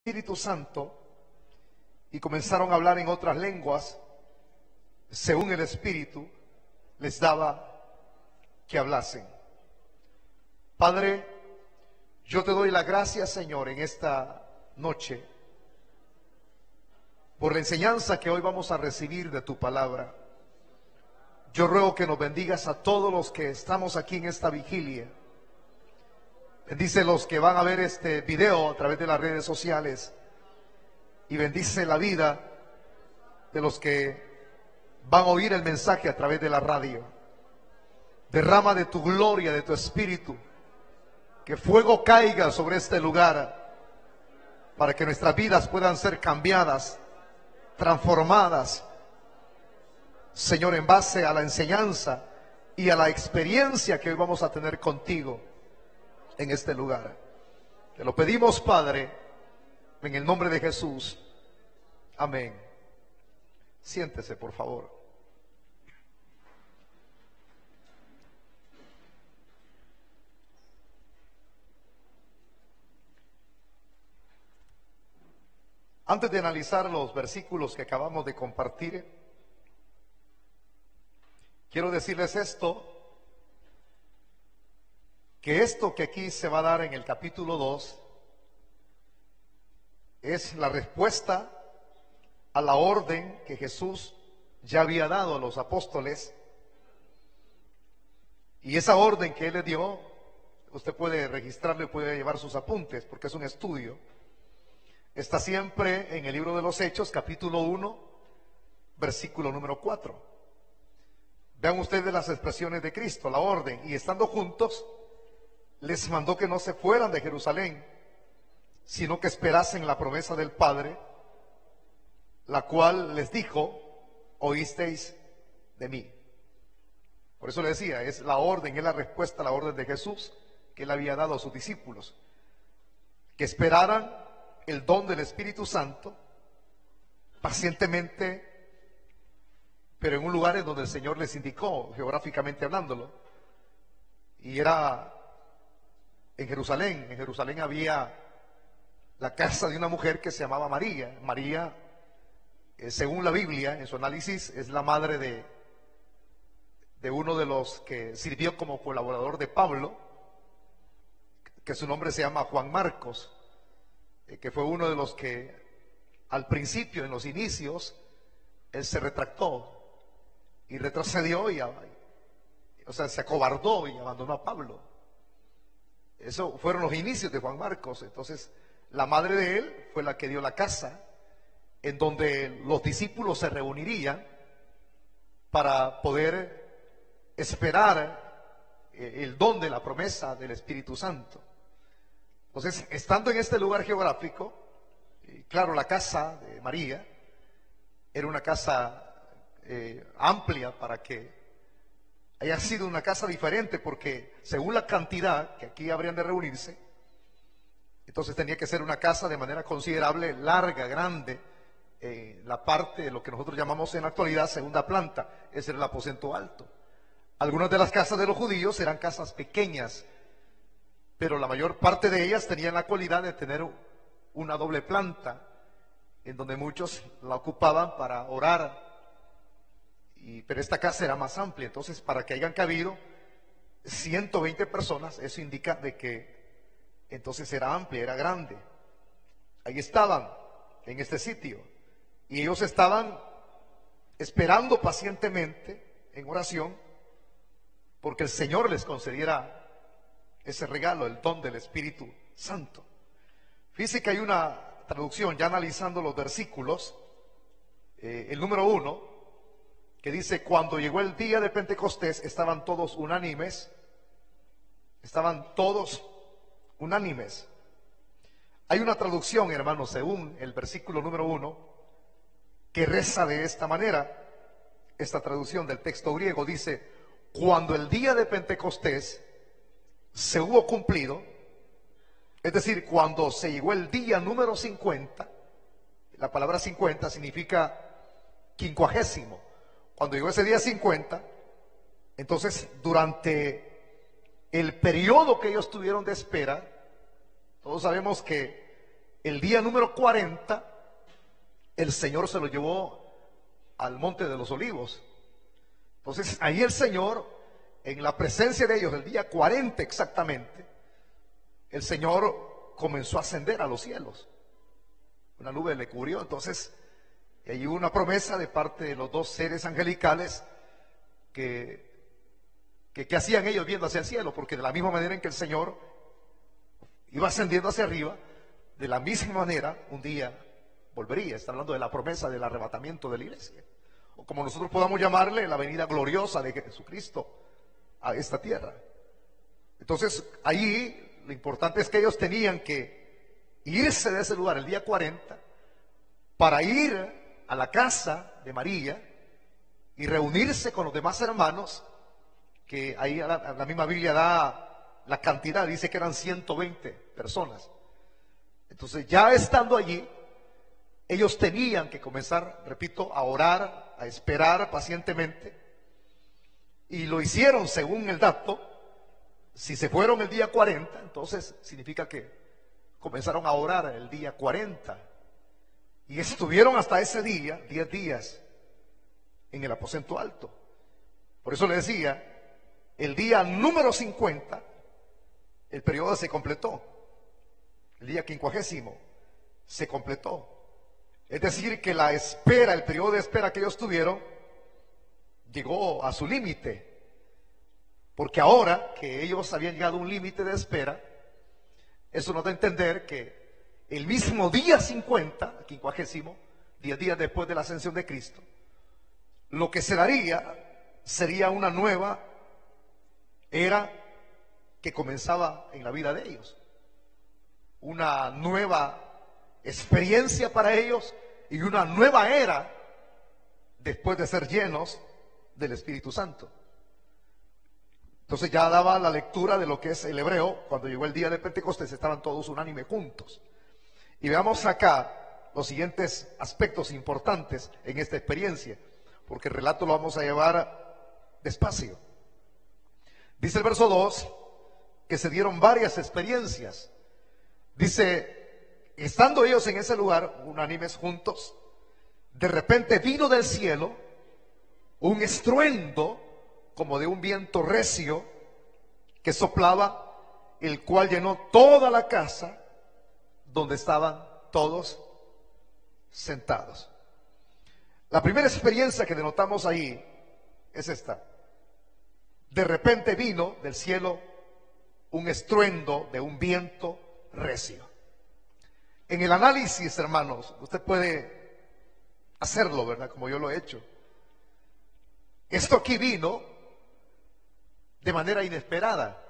Espíritu Santo y comenzaron a hablar en otras lenguas según el Espíritu les daba que hablasen. Padre, yo te doy la gracia, Señor, en esta noche por la enseñanza que hoy vamos a recibir de tu palabra. Yo ruego que nos bendigas a todos los que estamos aquí en esta vigilia. Bendice los que van a ver este video a través de las redes sociales y bendice la vida de los que van a oír el mensaje a través de la radio. Derrama de tu gloria, de tu espíritu, que fuego caiga sobre este lugar para que nuestras vidas puedan ser cambiadas, transformadas, Señor, en base a la enseñanza y a la experiencia que hoy vamos a tener contigo en este lugar. Te lo pedimos, Padre, en el nombre de Jesús. Amén. Siéntese, por favor. Antes de analizar los versículos que acabamos de compartir, quiero decirles que esto que aquí se va a dar en el capítulo 2 es la respuesta a la orden que Jesús ya había dado a los apóstoles. Y esa orden que Él les dio, usted puede registrarlo y puede llevar sus apuntes porque es un estudio. Está siempre en el libro de los Hechos, capítulo 1, versículo número 4. Vean ustedes las expresiones de Cristo, la orden. Y estando juntos, les mandó que no se fueran de Jerusalén, sino que esperasen la promesa del Padre, la cual les dijo: oísteis de mí. Por eso le decía, es la orden, es la respuesta a la orden de Jesús que Él había dado a sus discípulos, que esperaran el don del Espíritu Santo pacientemente, pero en un lugar en donde el Señor les indicó, geográficamente hablándolo, y era en Jerusalén. En Jerusalén había la casa de una mujer que se llamaba María. María, según la Biblia, en su análisis, es la madre de uno de los que sirvió como colaborador de Pablo, que su nombre se llama Juan Marcos, que fue uno de los que al principio, en los inicios, él se retractó y retrocedió se acobardó y abandonó a Pablo. Eso fueron los inicios de Juan Marcos. Entonces, la madre de él fue la que dio la casa en donde los discípulos se reunirían para poder esperar el don de la promesa del Espíritu Santo. Entonces, estando en este lugar geográfico, claro, la casa de María era una casa amplia para que haya sido una casa diferente, porque según la cantidad que aquí habrían de reunirse, entonces tenía que ser una casa de manera considerable, larga, grande, la parte de lo que nosotros llamamos en la actualidad segunda planta, ese era el aposento alto. Algunas de las casas de los judíos eran casas pequeñas, pero la mayor parte de ellas tenían la cualidad de tener una doble planta, en donde muchos la ocupaban para orar. Pero esta casa era más amplia. Entonces, para que hayan cabido 120 personas, eso indica de que entonces era amplia, era grande. Ahí estaban, en este sitio, y ellos estaban esperando pacientemente en oración porque el Señor les concediera ese regalo, el don del Espíritu Santo. Fíjense que hay una traducción, ya analizando los versículos, el número 1, que dice: cuando llegó el día de Pentecostés, estaban todos unánimes. Estaban todos unánimes. Hay una traducción, hermanos, según el versículo número 1, que reza de esta manera. Esta traducción del texto griego dice: cuando el día de Pentecostés se hubo cumplido, es decir, cuando se llegó el día número 50, la palabra 50 significa quincuagésimo. Cuando llegó ese día 50, entonces durante el periodo que ellos tuvieron de espera, todos sabemos que el día número 40, el Señor se lo llevó al Monte de los Olivos. Entonces ahí el Señor, en la presencia de ellos, el día 40 exactamente, el Señor comenzó a ascender a los cielos. Una nube le cubrió. Entonces ahí hubo una promesa de parte de los dos seres angelicales que hacían ellos viendo hacia el cielo, porque de la misma manera en que el Señor iba ascendiendo hacia arriba, de la misma manera un día volvería. Está hablando de la promesa del arrebatamiento de la iglesia, o como nosotros podamos llamarle, la venida gloriosa de Jesucristo a esta tierra. Entonces ahí lo importante es que ellos tenían que irse de ese lugar el día 40 para ir a la casa de María y reunirse con los demás hermanos, que ahí la misma Biblia da la cantidad, dice que eran 120 personas. Entonces ya estando allí, ellos tenían que comenzar, repito, a orar, a esperar pacientemente, y lo hicieron según el dato. Si se fueron el día 40, entonces significa que comenzaron a orar el día 40, y estuvieron hasta ese día, 10 días, en el aposento alto. Por eso le decía, el día número 50, el periodo se completó. El día 50 se completó. Es decir, que la espera, el periodo de espera que ellos tuvieron, llegó a su límite. Porque ahora que ellos habían llegado a un límite de espera, eso nos da a entender que el mismo día 50, 50, 10 días después de la ascensión de Cristo, lo que se daría sería una nueva era que comenzaba en la vida de ellos, una nueva experiencia para ellos y una nueva era después de ser llenos del Espíritu Santo. Entonces ya daba la lectura de lo que es el hebreo. Cuando llegó el día de Pentecostés estaban todos unánime juntos. Y veamos acá los siguientes aspectos importantes en esta experiencia, porque el relato lo vamos a llevar despacio. Dice el verso 2 que se dieron varias experiencias. Dice, estando ellos en ese lugar, unánimes juntos, de repente vino del cielo un estruendo como de un viento recio que soplaba, el cual llenó toda la casa donde estaban todos sentados. La primera experiencia que denotamos ahí es esta. De repente vino del cielo un estruendo de un viento recio. En el análisis, hermanos, usted puede hacerlo, ¿verdad? Como yo lo he hecho. Esto aquí vino de manera inesperada,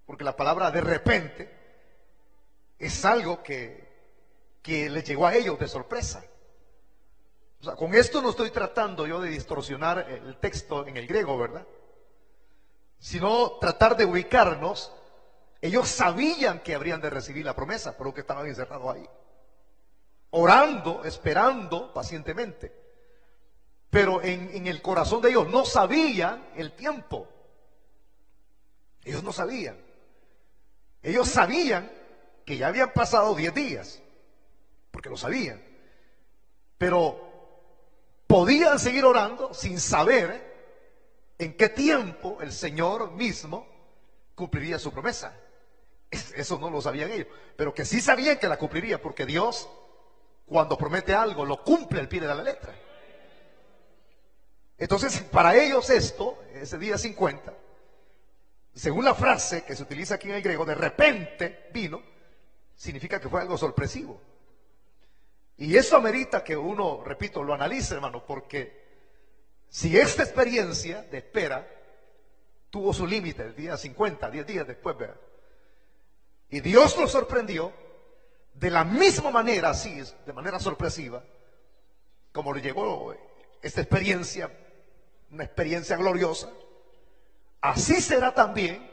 porque la palabra de repente es algo que les llegó a ellos de sorpresa. O sea, con esto no estoy tratando yo de distorsionar el texto en el griego, ¿verdad? Sino tratar de ubicarnos. Ellos sabían que habrían de recibir la promesa, por lo que estaban encerrados ahí, orando, esperando pacientemente. Pero en el corazón de ellos no sabían el tiempo. Ellos no sabían. Ellos sabían que ya habían pasado 10 días, porque lo sabían. Pero podían seguir orando sin saber en qué tiempo el Señor mismo cumpliría su promesa. Eso no lo sabían ellos, pero que sí sabían que la cumpliría, porque Dios, cuando promete algo, lo cumple al pie de la letra. Entonces, para ellos esto, ese día 50, según la frase que se utiliza aquí en el griego, de repente vino, significa que fue algo sorpresivo. Y eso amerita que uno, repito, lo analice, hermano, porque si esta experiencia de espera tuvo su límite el día 50, 10 días después, ¿verdad? Y Dios nos sorprendió de la misma manera, así, de manera sorpresiva, como le llegó esta experiencia, una experiencia gloriosa, así será también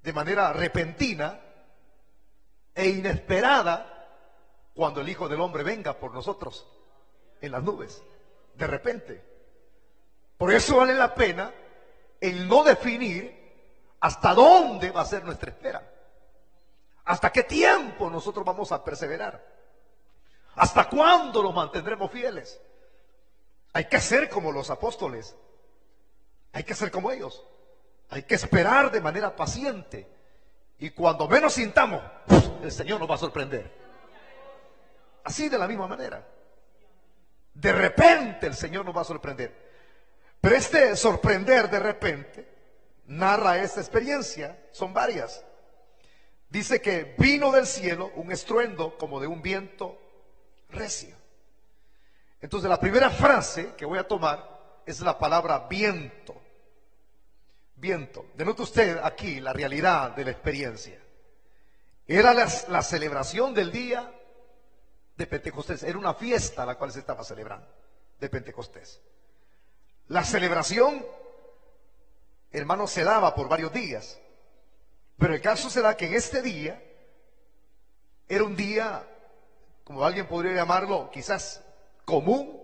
de manera repentina e inesperada cuando el Hijo del Hombre venga por nosotros en las nubes, de repente. Por eso vale la pena el no definir hasta dónde va a ser nuestra espera, ¿Hasta qué tiempo nosotros vamos a perseverar? ¿Hasta cuándo nos mantendremos fieles? Hay que ser como los apóstoles. Hay que ser como ellos. Hay que esperar de manera paciente. Y cuando menos sintamos, el Señor nos va a sorprender. Así de la misma manera. De repente el Señor nos va a sorprender. Pero este sorprender de repente narra esta experiencia. Son varias. Dice que vino del cielo un estruendo como de un viento recio. Entonces la primera frase que voy a tomar es la palabra viento. Viento. Denote usted aquí la realidad de la experiencia. Era la celebración del día de Pentecostés. Era una fiesta la cual se estaba celebrando de Pentecostés. La celebración, hermano, se daba por varios días. Pero el caso se da que en este día era un día, como alguien podría llamarlo, quizás común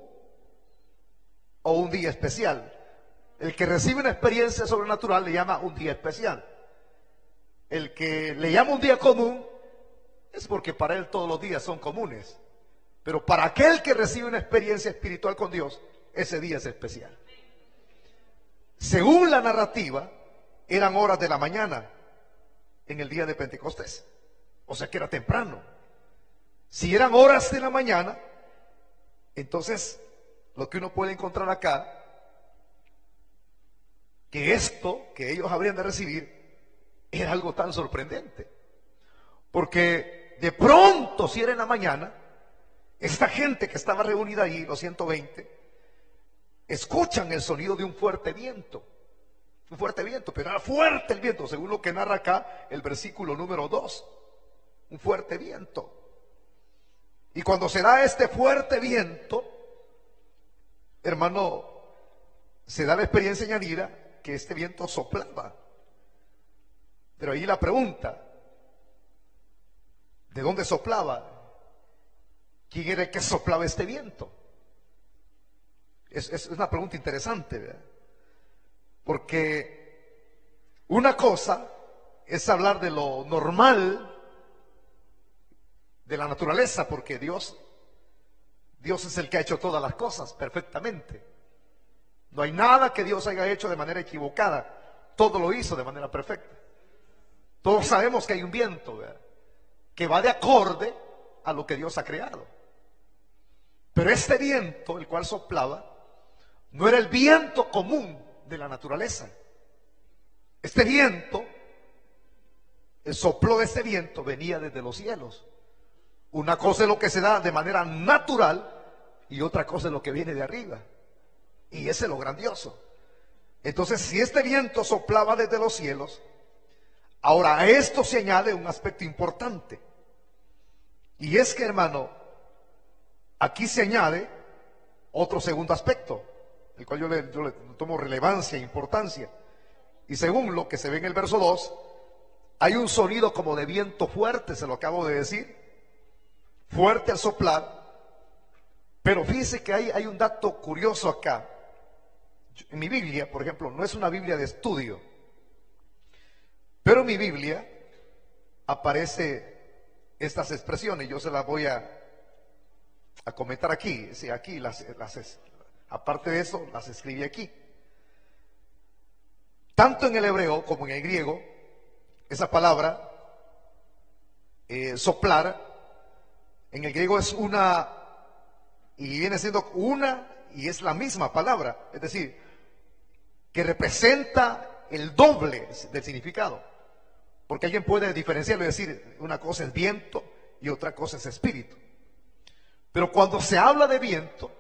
o un día especial. El que recibe una experiencia sobrenatural le llama un día especial. El que le llama un día común es porque para él todos los días son comunes. Pero para aquel que recibe una experiencia espiritual con Dios, ese día es especial. Según la narrativa, eran horas de la mañana en el día de Pentecostés. O sea que era temprano. Si eran horas de la mañana, entonces lo que uno puede encontrar acá, que esto que ellos habrían de recibir era algo tan sorprendente. Porque de pronto, si era en la mañana, esta gente que estaba reunida allí, los 120, escuchan el sonido de un fuerte viento. Un fuerte viento, pero era fuerte el viento, según lo que narra acá el versículo número 2. Un fuerte viento. Y cuando se da este fuerte viento, hermano, se da la experiencia añadida que este viento soplaba. Pero ahí la pregunta, ¿de dónde soplaba? ¿Quién era el que soplaba este viento? Es una pregunta interesante, ¿verdad? Porque una cosa es hablar de lo normal de la naturaleza, porque Dios es el que ha hecho todas las cosas perfectamente. No hay nada que Dios haya hecho de manera equivocada. Todo lo hizo de manera perfecta. Todos sabemos que hay un viento, ¿verdad?, que va de acorde a lo que Dios ha creado. Pero este viento, el cual soplaba, no era el viento común de la naturaleza. Este viento, el soplo de este viento venía desde los cielos. Una cosa es lo que se da de manera natural y otra cosa es lo que viene de arriba. Y ese es lo grandioso. Entonces, si este viento soplaba desde los cielos, ahora a esto se añade un aspecto importante. Y es que, hermano, aquí se añade otro segundo aspecto, el cual yo le tomo relevancia e importancia. Y según lo que se ve en el verso 2, hay un sonido como de viento fuerte, se lo acabo de decir, fuerte al soplar. Pero fíjese que hay un dato curioso acá. En mi Biblia, por ejemplo, no es una Biblia de estudio, pero en mi Biblia aparece estas expresiones. Yo se las voy a comentar aquí. Sí, aquí aparte de eso, las escribí aquí. Tanto en el hebreo como en el griego, esa palabra, soplar, en el griego es una, y viene siendo una, y es la misma palabra. Es decir, que representa el doble del significado. Porque alguien puede diferenciarlo y decir, una cosa es viento y otra cosa es espíritu. Pero cuando se habla de viento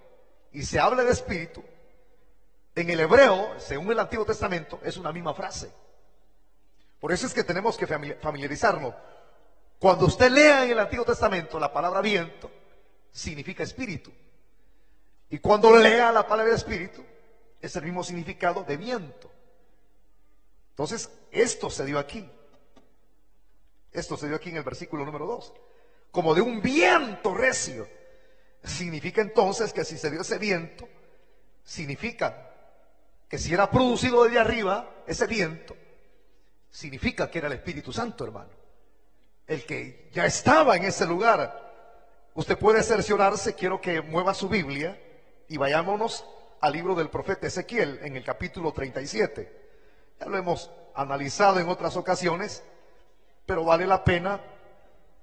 y se habla de espíritu, en el hebreo, según el Antiguo Testamento, es una misma frase. Por eso es que tenemos que familiarizarnos. Cuando usted lea en el Antiguo Testamento la palabra viento, significa espíritu. Y cuando lea la palabra espíritu, es el mismo significado de viento. Entonces, esto se dio aquí. Esto se dio aquí en el versículo número 2. Como de un viento recio. Significa entonces que si se dio ese viento, significa que si era producido desde arriba, ese viento, significa que era el Espíritu Santo, hermano. el que ya estaba en ese lugar. Usted puede cerciorarse. Quiero que mueva su Biblia y vayámonos al libro del profeta Ezequiel en el capítulo 37. Ya lo hemos analizado en otras ocasiones, pero vale la pena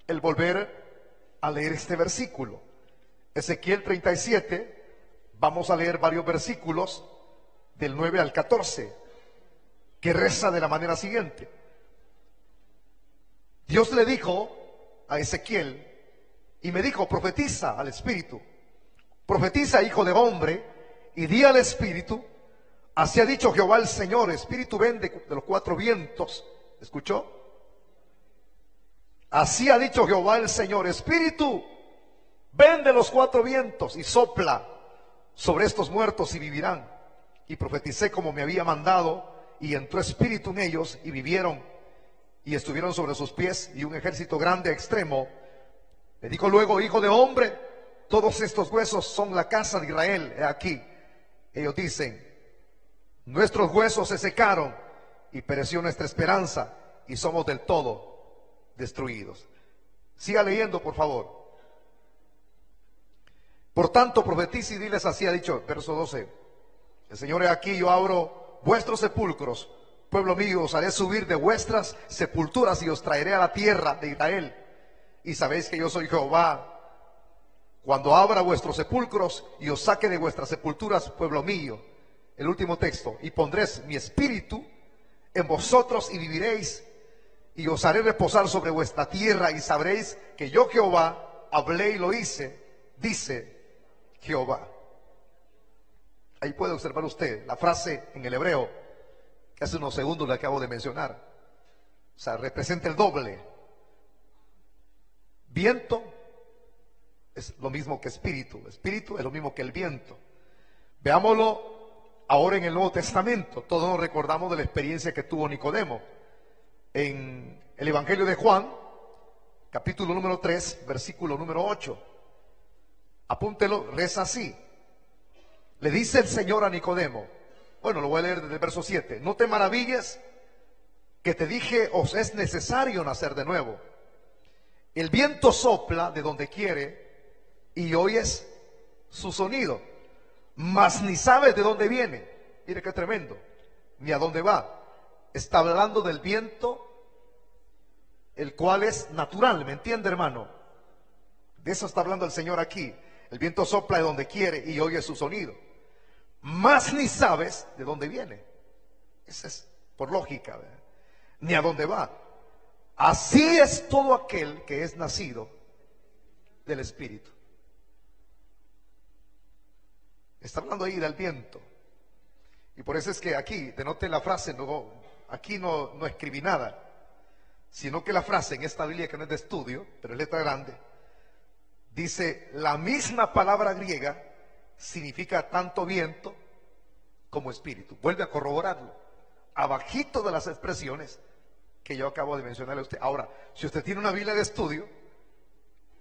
el volver a leer este versículo. Ezequiel 37, vamos a leer varios versículos del 9 al 14, que reza de la manera siguiente. Dios le dijo a Ezequiel, y me dijo: profetiza al Espíritu, profetiza, hijo de hombre, y di al Espíritu: así ha dicho Jehová el Señor, Espíritu ven de los cuatro vientos. ¿Escuchó? Así ha dicho Jehová el Señor, Espíritu ven de los cuatro vientos y sopla sobre estos muertos y vivirán. Y profeticé como me había mandado, y entró espíritu en ellos y vivieron y estuvieron sobre sus pies, y un ejército grande extremo. Me dijo luego: hijo de hombre, todos estos huesos son la casa de Israel. He aquí, ellos dicen: nuestros huesos se secaron y pereció nuestra esperanza y somos del todo destruidos. Siga leyendo, por favor. Por tanto, profetiza y diles: así ha dicho, verso 12, el Señor: he aquí, yo abro vuestros sepulcros, pueblo mío, os haré subir de vuestras sepulturas y os traeré a la tierra de Israel. Y sabéis que yo soy Jehová, cuando abra vuestros sepulcros y os saque de vuestras sepulturas, pueblo mío. El último texto: y pondré mi espíritu en vosotros y viviréis, y os haré reposar sobre vuestra tierra, y sabréis que yo Jehová hablé y lo hice, dice Jehová. Ahí puede observar usted la frase en el hebreo que hace unos segundos le acabo de mencionar. O sea, representa el doble. Viento es lo mismo que espíritu. Espíritu es lo mismo que el viento. Veámoslo ahora en el Nuevo Testamento. Todos nos recordamos de la experiencia que tuvo Nicodemo. En el Evangelio de Juan, capítulo número 3, versículo número 8. Apúntelo, reza así. Le dice el Señor a Nicodemo, bueno, lo voy a leer desde el verso 7. No te maravilles que te dije, os es necesario nacer de nuevo. El viento sopla de donde quiere y oyes su sonido, mas ni sabes de dónde viene. Mire qué tremendo, ni a dónde va. Está hablando del viento, el cual es natural, ¿me entiende, hermano? De eso está hablando el Señor aquí. El viento sopla de donde quiere y oye su sonido, mas ni sabes de dónde viene. Eso es por lógica, ¿verdad? Ni a dónde va. Así es todo aquel que es nacido del Espíritu. Está hablando ahí del viento. Y por eso es que aquí, denote la frase, aquí no escribí nada, sino que la frase en esta Biblia, que no es de estudio, pero es letra grande, dice: la misma palabra griega significa tanto viento como espíritu. Vuelve a corroborarlo, abajito de las expresiones que yo acabo de mencionarle a usted. Ahora, si usted tiene una Biblia de estudio,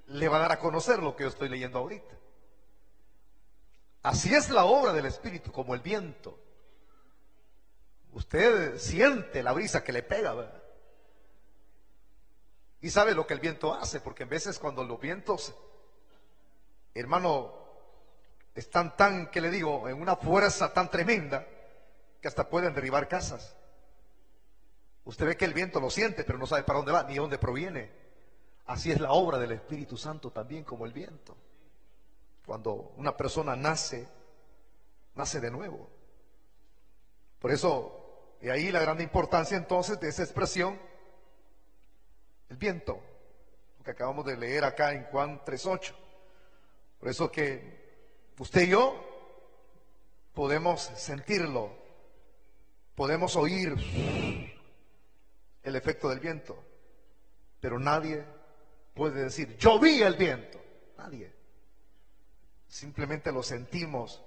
le va a dar a conocer lo que yo estoy leyendo ahorita. Así es la obra del Espíritu, como el viento. Usted siente la brisa que le pega, ¿verdad? Y sabe lo que el viento hace, porque en veces cuando los vientos, hermano, están tan, ¿qué le digo?, en una fuerza tan tremenda que hasta pueden derribar casas. Usted ve que el viento lo siente, pero no sabe para dónde va ni dónde proviene. Así es la obra del Espíritu Santo también, como el viento. Cuando una persona nace de nuevo. Por eso, y ahí la gran importancia entonces de esa expresión, el viento, lo que acabamos de leer acá en Juan 3:8. Por eso que usted y yo podemos sentirlo, podemos oír el efecto del viento, pero nadie puede decir: yo vi el viento. Nadie. Simplemente lo sentimos,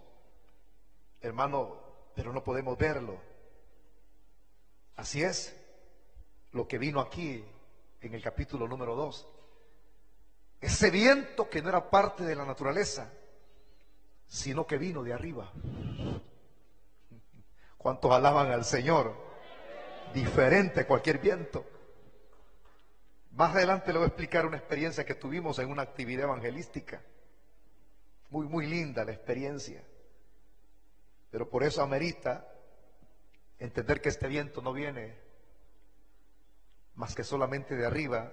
hermano, pero no podemos verlo. Así es lo que vino aquí en el capítulo número 2. Ese viento que no era parte de la naturaleza, sino que vino de arriba. ¿Cuántos alaban al Señor? Diferente a cualquier viento. Más adelante le voy a explicar una experiencia que tuvimos en una actividad evangelística. Muy, muy linda la experiencia. Pero por eso amerita entender que este viento no viene más que solamente de arriba.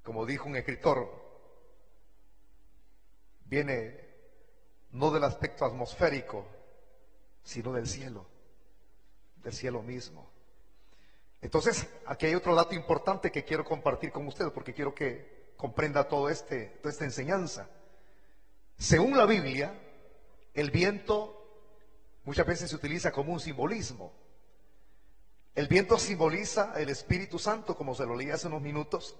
Como dijo un escritor, viene no del aspecto atmosférico, sino del cielo mismo. Entonces, aquí hay otro dato importante que quiero compartir con ustedes, porque quiero que comprenda toda esta enseñanza. Según la Biblia, el viento muchas veces se utiliza como un simbolismo. El viento simboliza el Espíritu Santo, como se lo leí hace unos minutos,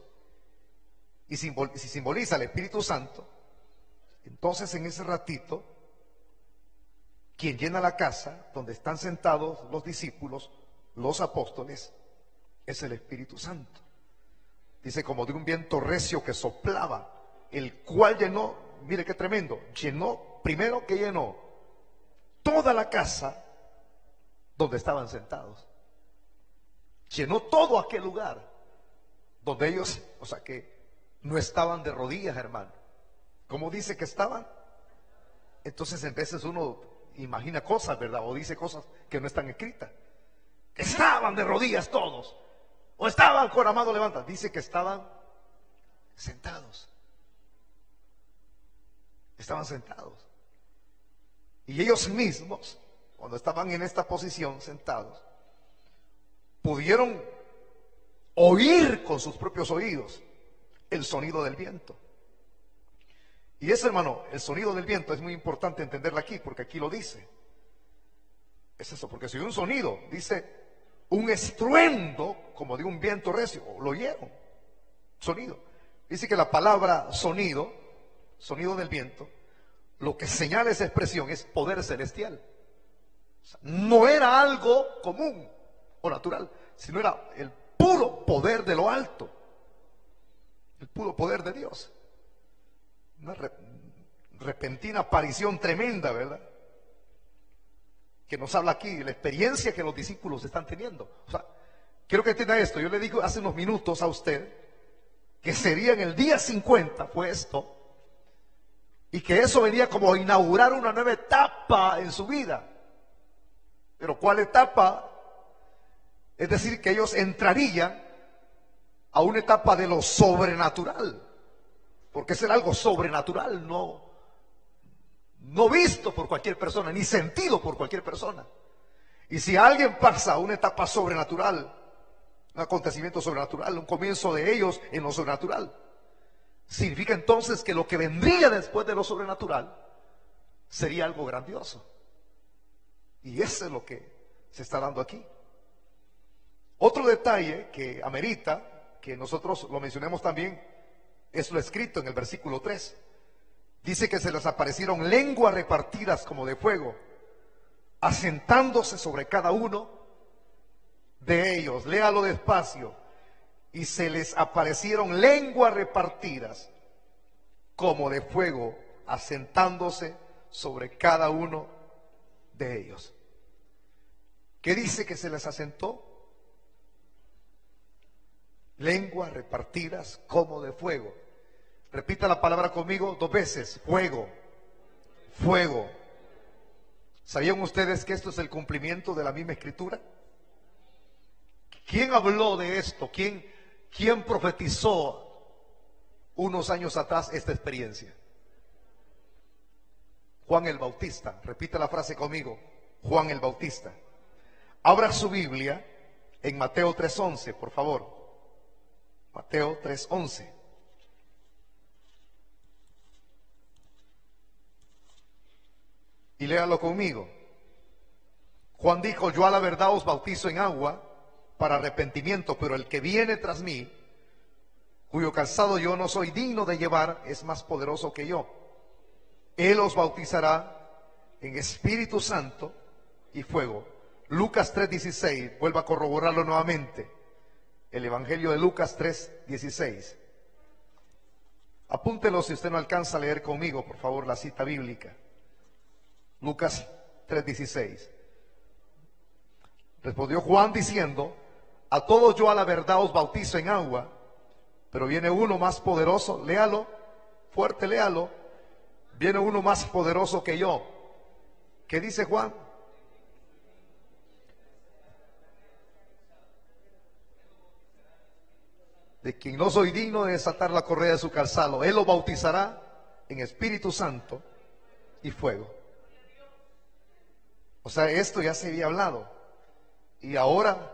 y si simboliza el Espíritu Santo, entonces en ese ratito, quien llena la casa donde están sentados los discípulos, los apóstoles, es el Espíritu Santo. Dice, como de un viento recio que soplaba, el cual llenó, mire qué tremendo, primero que llenó toda la casa donde estaban sentados. Llenó todo aquel lugar donde ellos, o sea que no estaban de rodillas, hermano. ¿Cómo dice que estaban? Entonces en veces uno imagina cosas, ¿verdad? O dice cosas que no están escritas. Estaban de rodillas todos. O estaban con la mano levantada. Dice que estaban sentados. Estaban sentados. Y ellos mismos, cuando estaban en esta posición sentados, pudieron oír con sus propios oídos el sonido del viento. Y eso, hermano, el sonido del viento es muy importante entenderlo aquí, porque aquí lo dice. Es eso, porque si hay un sonido, dice un estruendo como de un viento recio, lo oyeron, sonido. Dice que la palabra sonido del viento, lo que señala esa expresión es poder celestial. O sea, no era algo común o natural, sino era el puro poder de lo alto, el puro poder de Dios. Una repentina aparición tremenda, ¿verdad? Que nos habla aquí, la experiencia que los discípulos están teniendo. O sea, quiero que entienda esto. Yo le digo hace unos minutos a usted que sería en el día 50, fue esto, y que eso venía como a inaugurar una nueva etapa en su vida. Pero ¿cuál etapa? Es decir, que ellos entrarían a una etapa de lo sobrenatural, porque es algo sobrenatural, no visto por cualquier persona, ni sentido por cualquier persona. Y si alguien pasa a una etapa sobrenatural, un acontecimiento sobrenatural, un comienzo de ellos en lo sobrenatural, significa entonces que lo que vendría después de lo sobrenatural sería algo grandioso. Y eso es lo que se está dando aquí. Otro detalle que amerita que nosotros lo mencionemos también es lo escrito en el versículo 3. Dice que se les aparecieron lenguas repartidas como de fuego, asentándose sobre cada uno de ellos. Léalo despacio. Y se les aparecieron lenguas repartidas como de fuego, asentándose sobre cada uno de ellos. ¿Qué dice que se les asentó? Lenguas repartidas como de fuego. Repita la palabra conmigo 2 veces. Fuego. Fuego. ¿Sabían ustedes que esto es el cumplimiento de la misma escritura? ¿Quién habló de esto? ¿Quién profetizó unos años atrás esta experiencia? Juan el Bautista. Repita la frase conmigo. Juan el Bautista. Abra su Biblia en Mateo 3:11, por favor. Mateo 3:11. Y léalo conmigo. Juan dijo: yo a la verdad os bautizo en agua para arrepentimiento, pero el que viene tras mí, cuyo calzado yo no soy digno de llevar, es más poderoso que yo. Él os bautizará en Espíritu Santo y fuego. Lucas 3:16, vuelva a corroborarlo nuevamente. El Evangelio de Lucas 3:16. Apúntelo si usted no alcanza a leer conmigo, por favor, la cita bíblica. Lucas 3:16. Respondió Juan diciendo: a todos yo a la verdad os bautizo en agua, pero viene uno más poderoso, léalo, fuerte léalo, viene uno más poderoso que yo. ¿Qué dice Juan? De quien no soy digno de desatar la correa de su calzado. Él lo bautizará en Espíritu Santo y fuego. O sea, esto ya se había hablado y ahora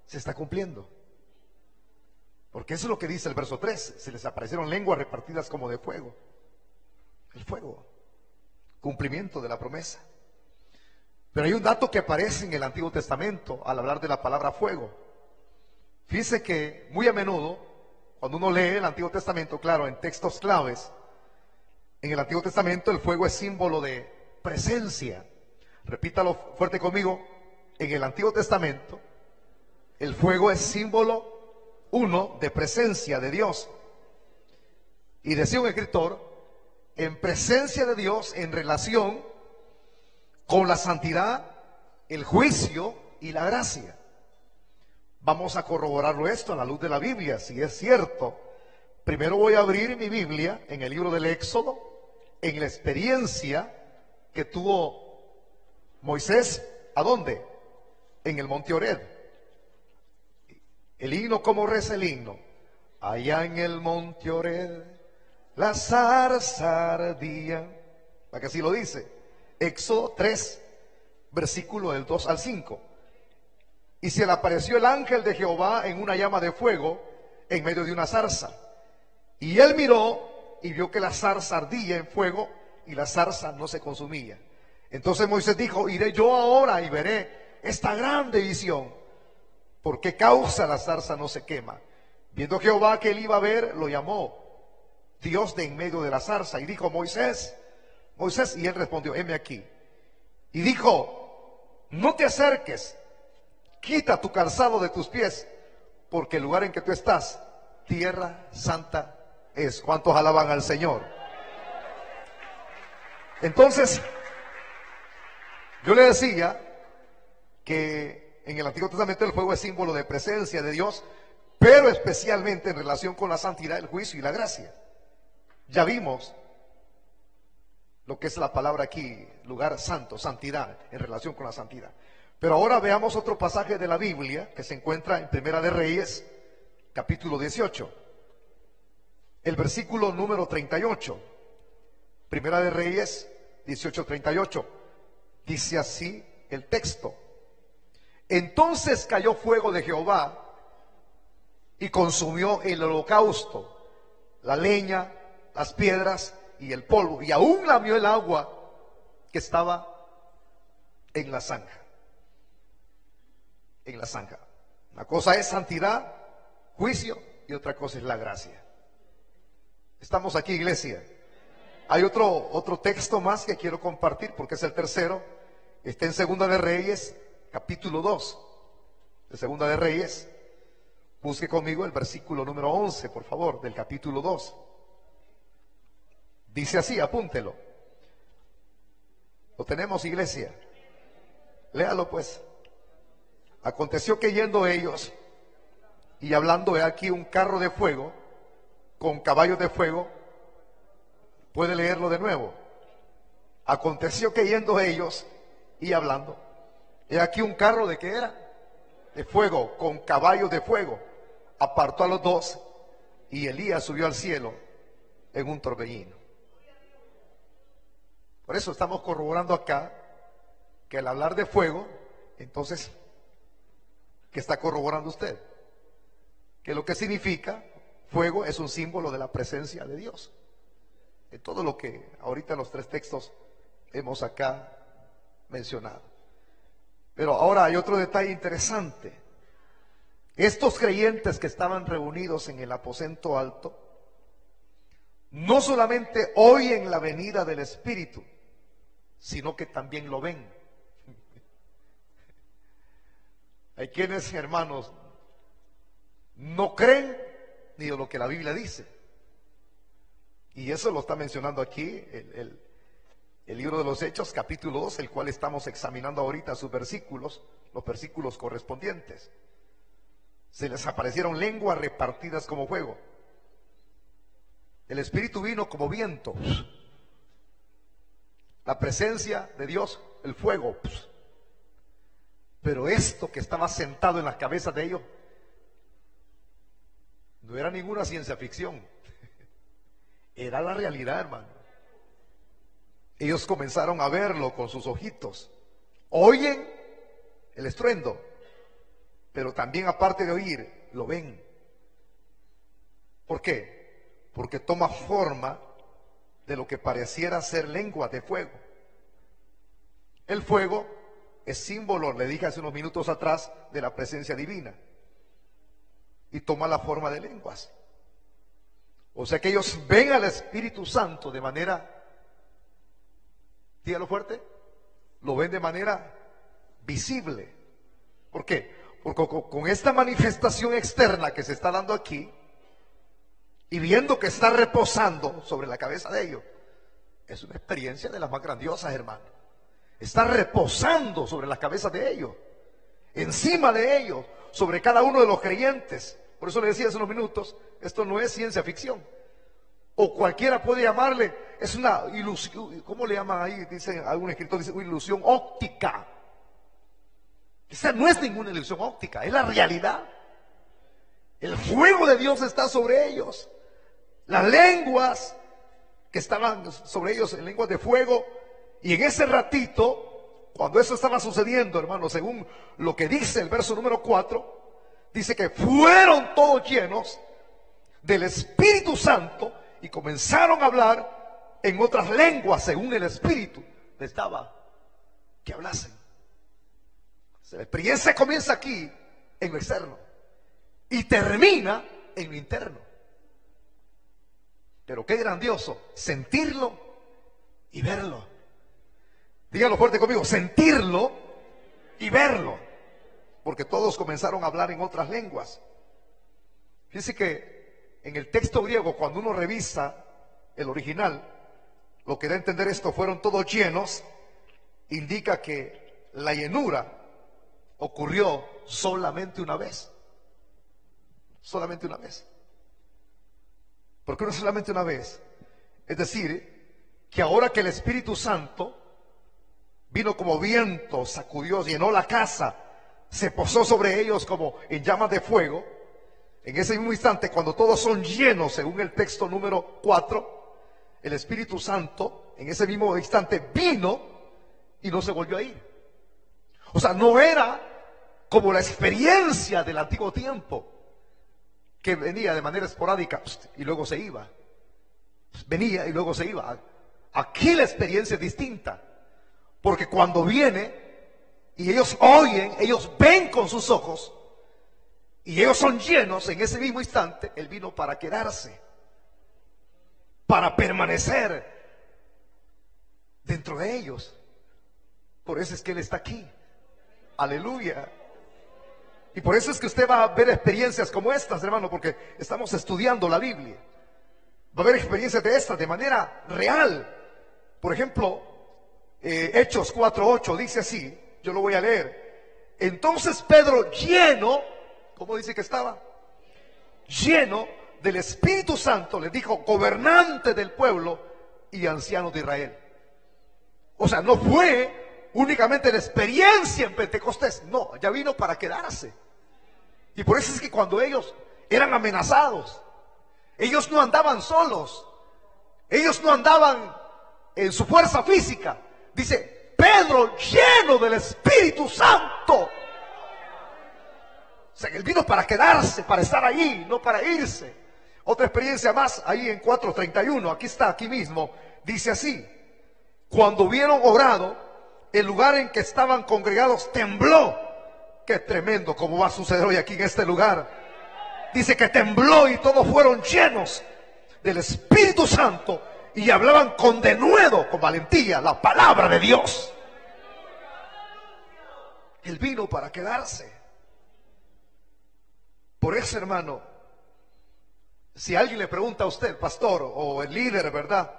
se está cumpliendo. Porque eso es lo que dice el verso 3. Se les aparecieron lenguas repartidas como de fuego. El fuego, cumplimiento de la promesa. Pero hay un dato que aparece en el Antiguo Testamento al hablar de la palabra fuego. Fíjese que muy a menudo, cuando uno lee el Antiguo Testamento, claro, en textos claves, en el Antiguo Testamento el fuego es símbolo de presencia. Repítalo fuerte conmigo. En el Antiguo Testamento el fuego es símbolo, uno, de presencia de Dios. Y decía un escritor, en presencia de Dios en relación con la santidad, el juicio y la gracia. Vamos a corroborarlo esto a la luz de la Biblia, si es cierto. Primero voy a abrir mi Biblia en el libro del Éxodo, en la experiencia que tuvo Moisés, ¿a dónde? En el monte Horeb. El himno, ¿cómo reza el himno? Allá en el monte Horeb, la zarza ardía. ¿Para que así lo dice? Éxodo 3, versículo del 2 al 5. Y se le apareció el ángel de Jehová en una llama de fuego en medio de una zarza. Y él miró y vio que la zarza ardía en fuego y la zarza no se consumía. Entonces Moisés dijo, iré yo ahora y veré esta grande visión. ¿Por qué causa la zarza no se quema? Viendo Jehová que él iba a ver, lo llamó Dios de en medio de la zarza y dijo, Moisés, Moisés, y él respondió, heme aquí. Y dijo, no te acerques, quita tu calzado de tus pies, porque el lugar en que tú estás, tierra santa es. ¿Cuántos alaban al Señor? Entonces, yo le decía que en el Antiguo Testamento el fuego es símbolo de presencia de Dios, pero especialmente en relación con la santidad, el juicio y la gracia. Ya vimos lo que es la palabra aquí, lugar santo, santidad, en relación con la santidad. Pero ahora veamos otro pasaje de la Biblia que se encuentra en Primera de Reyes, capítulo 18, el versículo número 38. Primera de Reyes 18:38. Dice así el texto. Entonces cayó fuego de Jehová y consumió el holocausto, la leña, las piedras y el polvo, y aún lamió el agua que estaba en la zanja. En la zanja. Una cosa es santidad, juicio, y otra cosa es la gracia. Estamos aquí, iglesia. Hay otro texto más que quiero compartir porque es el tercero. Está en Segunda de Reyes, capítulo 2. De Segunda de Reyes. Busque conmigo el versículo número 11, por favor, del capítulo 2. Dice así, apúntelo. ¿Lo tenemos, iglesia? Léalo pues. Aconteció que yendo ellos y hablando, he aquí un carro de fuego con caballos de fuego. Puede leerlo de nuevo. Aconteció que yendo ellos y hablando, he aquí un carro de ¿qué era? De fuego, con caballos de fuego. Apartó a los dos y Elías subió al cielo en un torbellino. Por eso estamos corroborando acá que al hablar de fuego, entonces, ¿qué está corroborando usted? Que lo que significa fuego es un símbolo de la presencia de Dios. De todo lo que ahorita en los tres textos hemos acá mencionado. Pero ahora hay otro detalle interesante. Estos creyentes que estaban reunidos en el aposento alto, no solamente oyen la venida del Espíritu, sino que también lo ven. Hay quienes, hermanos, no creen ni de lo que la Biblia dice. Y eso lo está mencionando aquí el libro de los Hechos, capítulo 2, el cual estamos examinando ahorita sus versículos, los versículos correspondientes. se les aparecieron lenguas repartidas como fuego. El Espíritu vino como viento. La presencia de Dios, el fuego. Pero esto que estaba sentado en las cabezas de ellos no era ninguna ciencia ficción. Era la realidad, hermano. Ellos comenzaron a verlo con sus ojitos. Oyen el estruendo, pero también, aparte de oír, lo ven. ¿Por qué? Porque toma forma de lo que pareciera ser lengua de fuego. El fuego es símbolo, le dije hace unos minutos atrás, de la presencia divina. Y toma la forma de lenguas. O sea que ellos ven al Espíritu Santo de manera, dígalo fuerte, lo ven de manera visible. ¿Por qué? Porque con esta manifestación externa que se está dando aquí, y viendo que está reposando sobre la cabeza de ellos, es una experiencia de las más grandiosas, hermano. Está reposando sobre la cabeza de ellos, encima de ellos, sobre cada uno de los creyentes. Por eso le decía hace unos minutos, esto no es ciencia ficción. O cualquiera puede llamarle, es una ilusión, ¿cómo le llaman ahí? Dice algún escritor, dice una ilusión óptica. Esa no es ninguna ilusión óptica, es la realidad. El fuego de Dios está sobre ellos. Las lenguas que estaban sobre ellos, en lenguas de fuego. Y en ese ratito, cuando eso estaba sucediendo, hermano, según lo que dice el verso número 4, dice que fueron todos llenos del Espíritu Santo y comenzaron a hablar en otras lenguas, según el Espíritu les daba que hablasen. La experiencia comienza aquí, en lo externo, y termina en lo interno. Pero qué grandioso sentirlo y verlo. Dígalo fuerte conmigo, sentirlo y verlo. Porque todos comenzaron a hablar en otras lenguas. Fíjense que en el texto griego, cuando uno revisa el original, lo que da a entender esto, fueron todos llenos, indica que la llenura ocurrió solamente una vez. Solamente una vez. ¿Por qué no solamente una vez? Es decir, que ahora que el Espíritu Santo vino como viento, sacudió, llenó la casa, se posó sobre ellos como en llamas de fuego, en ese mismo instante, cuando todos son llenos, según el texto número 4, el Espíritu Santo en ese mismo instante vino y no se volvió a ir. O sea, no era como la experiencia del antiguo tiempo, que venía de manera esporádica y luego se iba. Venía y luego se iba. Aquí la experiencia es distinta, porque cuando viene y ellos oyen, ellos ven con sus ojos y ellos son llenos en ese mismo instante, Él vino para quedarse, para permanecer dentro de ellos. Por eso es que Él está aquí. Aleluya. Y por eso es que usted va a ver experiencias como estas, hermano, porque estamos estudiando la Biblia. Va a haber experiencias de estas de manera real. Por ejemplo, Hechos 4:8 dice así, yo lo voy a leer. Entonces Pedro, lleno, ¿cómo dice que estaba? Lleno del Espíritu Santo, le dijo, gobernante del pueblo y ancianos de Israel. O sea, no fue únicamente la experiencia en Pentecostés, no, ya vino para quedarse. Y por eso es que cuando ellos eran amenazados, ellos no andaban solos, ellos no andaban en su fuerza física. Dice, Pedro lleno del Espíritu Santo. O sea, Él vino para quedarse, para estar ahí, no para irse. Otra experiencia más, ahí en 4:31, aquí está, aquí mismo, dice así: cuando hubieron orado, el lugar en que estaban congregados tembló. Qué tremendo como va a suceder hoy aquí en este lugar. Dice que tembló y todos fueron llenos del Espíritu Santo y hablaban con denuedo, con valentía, la palabra de Dios. Él vino para quedarse. Por eso, hermano, si alguien le pregunta a usted, pastor o el líder, ¿verdad?,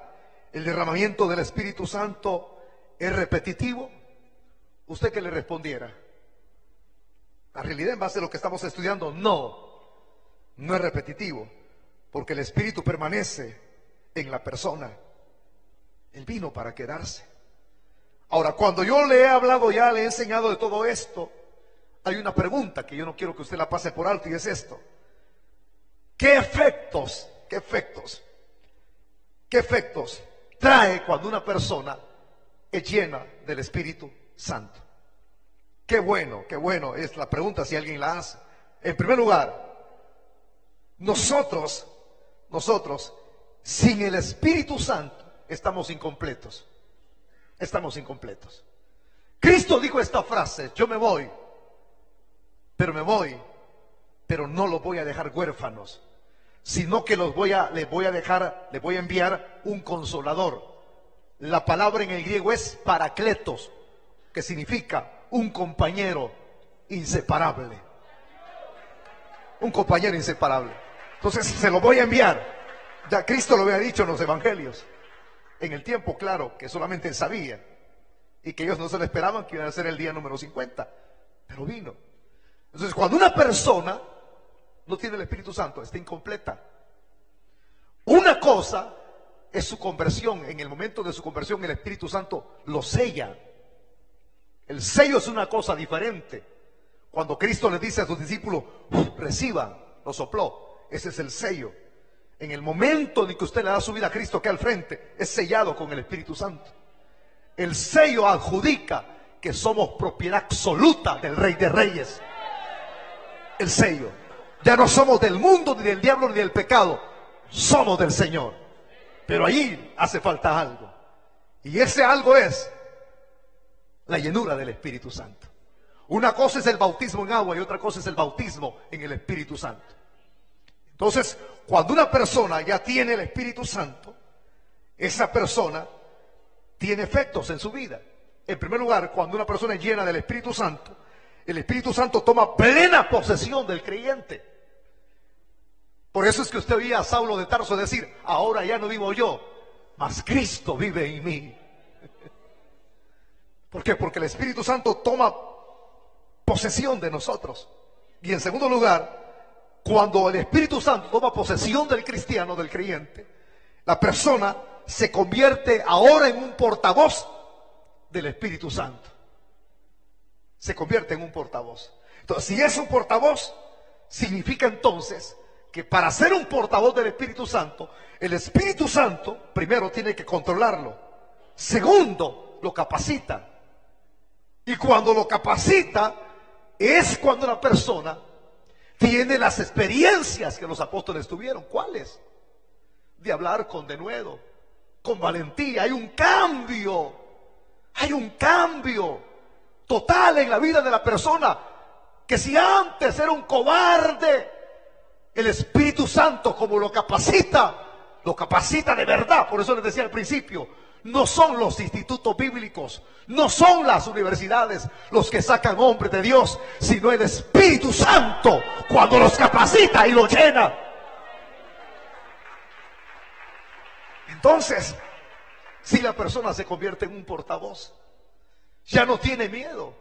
el derramamiento del Espíritu Santo es repetitivo, ¿usted qué le respondiera? La realidad en base a lo que estamos estudiando, no es repetitivo, porque el Espíritu permanece en la persona. Él vino para quedarse. Ahora, cuando yo le he hablado ya, le he enseñado de todo esto, hay una pregunta que yo no quiero que usted la pase por alto, y es esto: ¿qué efectos trae cuando una persona es llena del Espíritu Santo? Qué bueno es la pregunta si alguien la hace. En primer lugar, nosotros sin el Espíritu Santo estamos incompletos. Cristo dijo esta frase: yo me voy, pero no los voy a dejar huérfanos, sino que les voy a enviar un consolador. La palabra en el griego es parakletos, que significa un compañero inseparable. Un compañero inseparable. Entonces se lo voy a enviar. Ya Cristo lo había dicho en los evangelios. En el tiempo, claro, que solamente él sabía, y que ellos no se lo esperaban que iba a ser el día número 50, pero vino. Entonces, cuando una persona no tiene el Espíritu Santo, está incompleta. Una cosa es su conversión. En el momento de su conversión, el Espíritu Santo lo sella. El sello es una cosa diferente. Cuando Cristo le dice a sus discípulos: reciban, lo sopló. Ese es el sello. En el momento en que usted le da su vida a Cristo, que al frente es sellado con el Espíritu Santo. El sello adjudica que somos propiedad absoluta del Rey de Reyes. El sello. Ya no somos del mundo, ni del diablo, ni del pecado. Somos del Señor. Pero ahí hace falta algo. Y ese algo es la llenura del Espíritu Santo. Una cosa es el bautismo en agua y otra cosa es el bautismo en el Espíritu Santo. Entonces, cuando una persona ya tiene el Espíritu Santo, esa persona tiene efectos en su vida. En primer lugar, cuando una persona es llena del Espíritu Santo, el Espíritu Santo toma plena posesión del creyente. Por eso es que usted oía a Saulo de Tarso decir: ahora ya no vivo yo, mas Cristo vive en mí. ¿Por qué? Porque el Espíritu Santo toma posesión de nosotros. Y en segundo lugar, cuando el Espíritu Santo toma posesión del cristiano, del creyente, la persona se convierte ahora en un portavoz del Espíritu Santo. Se convierte en un portavoz. Entonces, si es un portavoz, significa entonces que para ser un portavoz del Espíritu Santo, el Espíritu Santo primero tiene que controlarlo. Segundo, lo capacita. Y cuando lo capacita, es cuando la persona tiene las experiencias que los apóstoles tuvieron. ¿Cuáles? De hablar con denuedo, con valentía. Hay un cambio total en la vida de la persona, que si antes era un cobarde, el Espíritu Santo, como lo capacita de verdad. Por eso les decía al principio, no son los institutos bíblicos, no son las universidades los que sacan hombres de Dios, sino el Espíritu Santo cuando los capacita y los llena. Entonces, si la persona se convierte en un portavoz, ya no tiene miedo.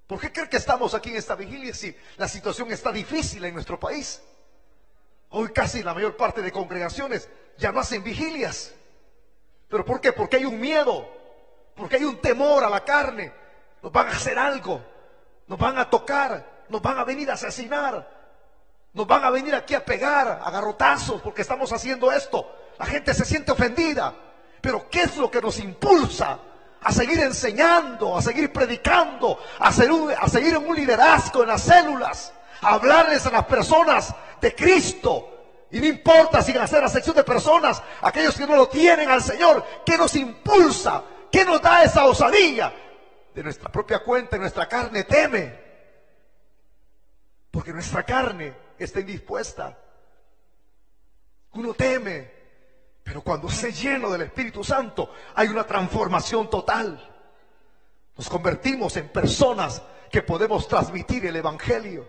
¿Por qué creen que estamos aquí en esta vigilia si la situación está difícil en nuestro país? Hoy casi la mayor parte de congregaciones ya no hacen vigilias. ¿Pero por qué? Porque hay un miedo, porque hay un temor a la carne. Nos van a hacer algo, nos van a tocar, nos van a venir a asesinar, nos van a venir aquí a pegar a garrotazos porque estamos haciendo esto. La gente se siente ofendida. Pero ¿qué es lo que nos impulsa a seguir enseñando, a seguir predicando, a seguir en un liderazgo en las células, a hablarles a las personas de Cristo? Y no importa si hacer la sección de personas, aquellos que no lo tienen al Señor. ¿Qué nos impulsa? ¿Qué nos da esa osadía? De nuestra propia cuenta, nuestra carne teme, porque nuestra carne está indispuesta. Uno teme. Pero cuando se lleno del Espíritu Santo, hay una transformación total. Nos convertimos en personas que podemos transmitir el Evangelio.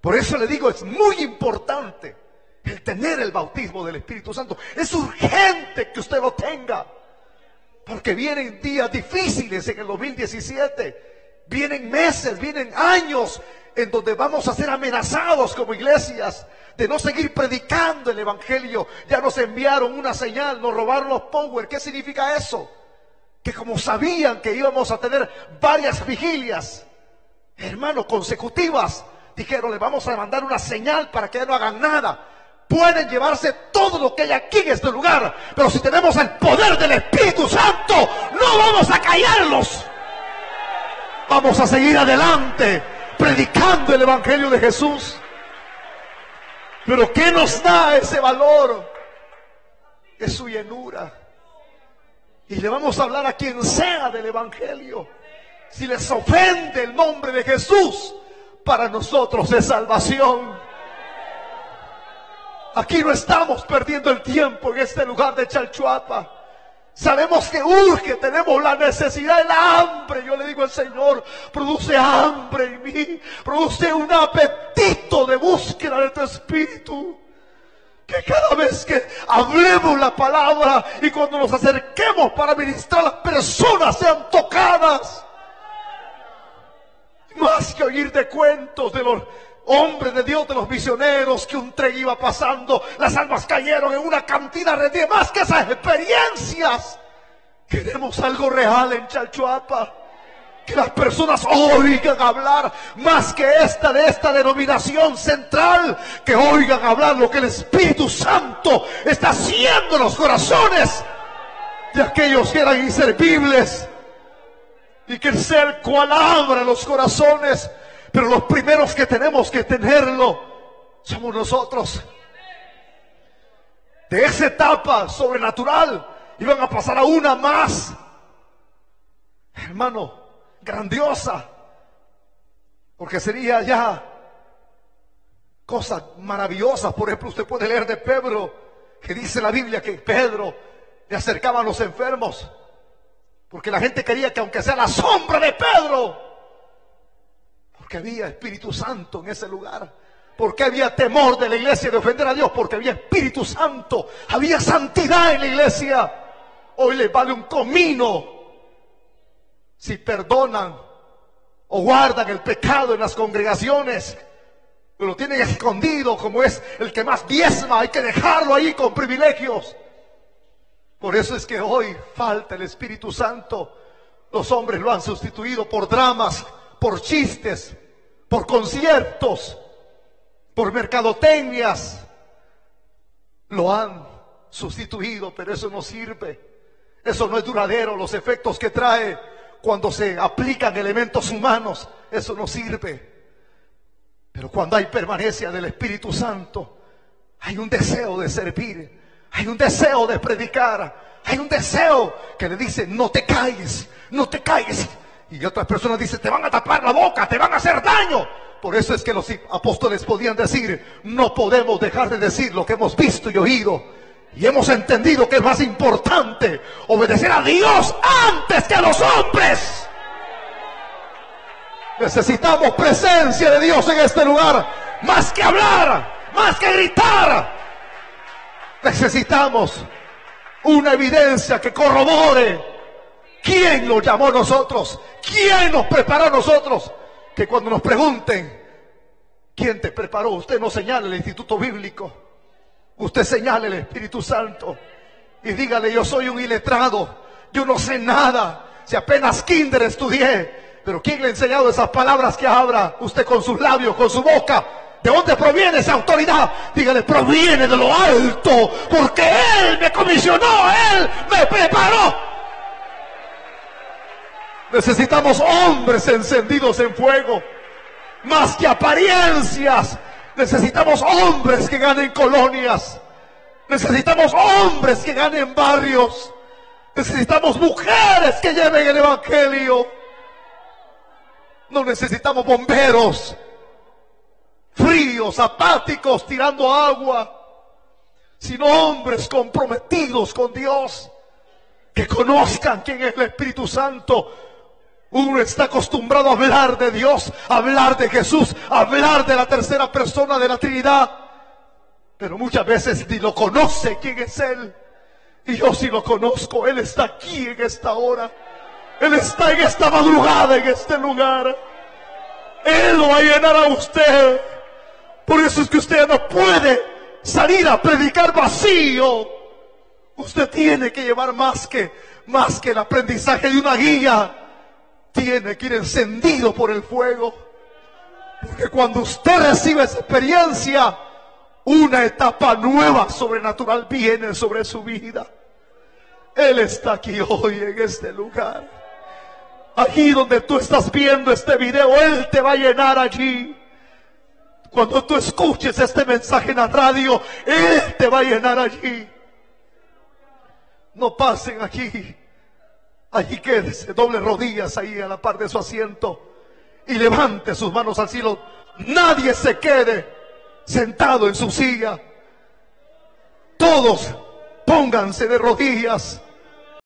Por eso le digo, es muy importante el tener el bautismo del Espíritu Santo. Es urgente que usted lo tenga, porque vienen días difíciles en el 2017. Vienen meses, vienen años en donde vamos a ser amenazados como iglesias de no seguir predicando el evangelio. Ya nos enviaron una señal, nos robaron los power. ¿Qué significa eso? Que como sabían que íbamos a tener varias vigilias, hermanos, consecutivas, dijeron, le vamos a mandar una señal para que no hagan nada. Pueden llevarse todo lo que hay aquí en este lugar, pero si tenemos el poder del Espíritu Santo, no vamos a callarlos. Vamos a seguir adelante, predicando el evangelio de Jesús. Pero ¿qué nos da ese valor? Es su llenura. Y le vamos a hablar a quien sea del evangelio. Si les ofende el nombre de Jesús, para nosotros es salvación. Aquí no estamos perdiendo el tiempo en este lugar de Chalchuapa. Sabemos que urge, tenemos la necesidad, el hambre. Yo le digo al Señor, produce hambre en mí, produce un apetito de búsqueda de tu Espíritu. Que cada vez que hablemos la palabra y cuando nos acerquemos para ministrar, las personas sean tocadas. Más que oír de cuentos de los hombres de Dios, de los misioneros, que un tren iba pasando, las almas cayeron en una cantidad de más que esas experiencias. Queremos algo real en Chalchuapa. Que las personas oigan hablar más que de esta denominación central, que oigan hablar lo que el Espíritu Santo está haciendo en los corazones de aquellos que eran inservibles, y que el ser cual abra los corazones. Pero los primeros que tenemos que tenerlo somos nosotros. De esa etapa sobrenatural iban a pasar a una más, hermano, grandiosa, porque sería ya cosas maravillosas. Por ejemplo, usted puede leer de Pedro, que dice la Biblia que Pedro le acercaba a los enfermos, porque la gente quería que aunque sea la sombra de Pedro, porque había Espíritu Santo en ese lugar. Porque había temor de la iglesia de ofender a Dios, porque había Espíritu Santo, había santidad en la iglesia. Hoy les vale un comino si perdonan o guardan el pecado en las congregaciones, pero lo tienen escondido, como es el que más diezma, hay que dejarlo ahí con privilegios. Por eso es que hoy falta el Espíritu Santo. Los hombres lo han sustituido por dramas, por chistes, por conciertos, por mercadotecnias. Lo han sustituido, pero eso no sirve. Eso no es duradero. Los efectos que trae cuando se aplican elementos humanos, eso no sirve. Pero cuando hay permanencia del Espíritu Santo, hay un deseo de servir, hay un deseo de predicar, hay un deseo que le dice, no te calles, no te calles. Y otras personas dicen, te van a tapar la boca, te van a hacer daño. Por eso es que los apóstoles podían decir, no podemos dejar de decir lo que hemos visto y oído. Y hemos entendido que es más importante obedecer a Dios antes que a los hombres. Necesitamos presencia de Dios en este lugar, más que hablar, más que gritar. Necesitamos una evidencia que corrobore quién lo llamó a nosotros, quién nos preparó a nosotros. Que cuando nos pregunten, ¿quién te preparó? Usted no señale el instituto bíblico, usted señale el Espíritu Santo y dígale, yo soy un iletrado, yo no sé nada, si apenas kinder estudié. Pero ¿quién le ha enseñado esas palabras que habla usted con sus labios, con su boca? ¿De dónde proviene esa autoridad? Dígale, proviene de lo alto, porque Él me comisionó, Él me preparó. Necesitamos hombres encendidos en fuego, más que apariencias. Necesitamos hombres que ganen colonias. Necesitamos hombres que ganen barrios. Necesitamos mujeres que lleven el evangelio. No necesitamos bomberos fríos, apáticos, tirando agua, sino hombres comprometidos con Dios, que conozcan quién es el Espíritu Santo. Uno está acostumbrado a hablar de Dios, a hablar de Jesús, a hablar de la tercera persona de la Trinidad, pero muchas veces ni lo conoce quién es Él. Y yo sí lo conozco. Él está aquí en esta hora, Él está en esta madrugada, en este lugar. Él lo va a llenar a usted. Por eso es que usted no puede salir a predicar vacío. Usted tiene que llevar más que el aprendizaje de una guía. Tiene que ir encendido por el fuego. Porque cuando usted recibe esa experiencia, una etapa nueva, sobrenatural, viene sobre su vida. Él está aquí hoy en este lugar. Allí donde tú estás viendo este video, Él te va a llenar allí. Cuando tú escuches este mensaje en la radio, Él te va a llenar allí. No pasen aquí. Allí quédese, doble rodillas ahí a la par de su asiento y levante sus manos al cielo. Nadie se quede sentado en su silla. Todos pónganse de rodillas.